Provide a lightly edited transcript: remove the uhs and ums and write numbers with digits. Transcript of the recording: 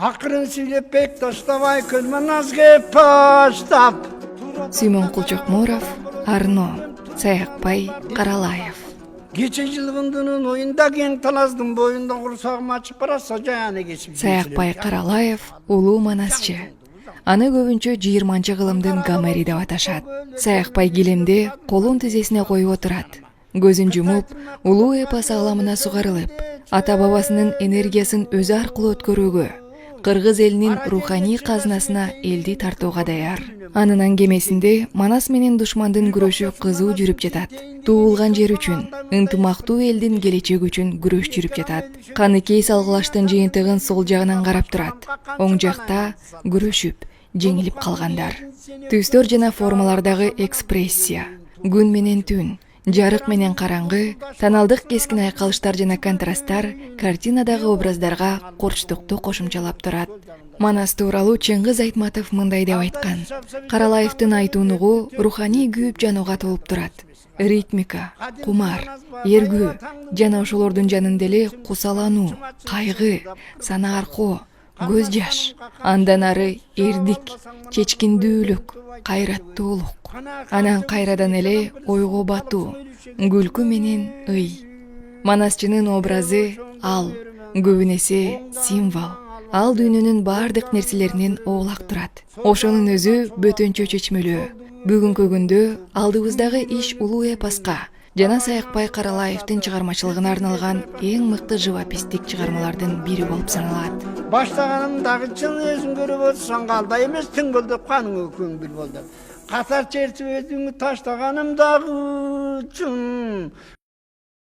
Акырын сүйлөп бек таштабай көзмө наз кеп баштап. Сүймөн Кулчокмуров, Арно, Саякбай Каралаев. Geçen yıl bundunun oyunda gen talazdın boyunda kursağım açıp barasa jayаны geçip. Саякбай Каралаев улуу манасчы. Аны көбүнчө 20 кылымдын Гомери деп аташат. Саякбай килемде колун тизесине коюп отурат. Көзүн жумуп, улуу эпос аламына сугарылып, ата бабасынын энергиясын өзү аркылуу өткөрүүгө, кыргыз элинин руханий казынасына элди тартууга даяр. Анын аңгемесинде Манас менен душмандын күрөшү кызуу жүрүп жатат. Туулган жер үчүн, ынтымактуу элдин келечеги үчүн күрөш жүрүп жатат. Каныкей салгылаштын жыйынтыгын сол жагынан карап турат. Оң жакта күрөшүп, жеңилип калгандар. Түстөр жана формалардагы экспрессия, күн менен түн, жарык менен караңгы, таналдык кескин айкалыштар жана контрасттар картинадагы образдарга корчтукту кошумчалап турат. Манас тууралуу Чыңгыз Айтматов мындай деп айткан: Каралаевдин айтуунугу руханий күйүп жанууга толуп турат. Ритмика, кумар, эргүү жана ошолордун жанында эле кусалануу, кайгы, санааркоо, көз жаш, андан ары эрдик, чечкиндүүлүк, кайраттуулук, анан кайрадан эле ойго батуу, күлкү менен ый. Манасчынын образы ал, көбүн эсе символ. Ал дүйнөнүн бардык нерселеринен оолак турат. Ошонун өзү бөтөнчө чечмелөө. Бүгүнкү күндө алдыбыздагы иш улуу эпоска жана Саякбай Каралаевдин чыгармачылыгына арналган эң мыкты живописдик чыгармалардын бири болуп саналат. Баштаганымдагы чын өзүң көрүп отурсаң калда эмес түңгөлдөп каның көңүл болду. Катар чертип өзүңү таштаганымдагы чын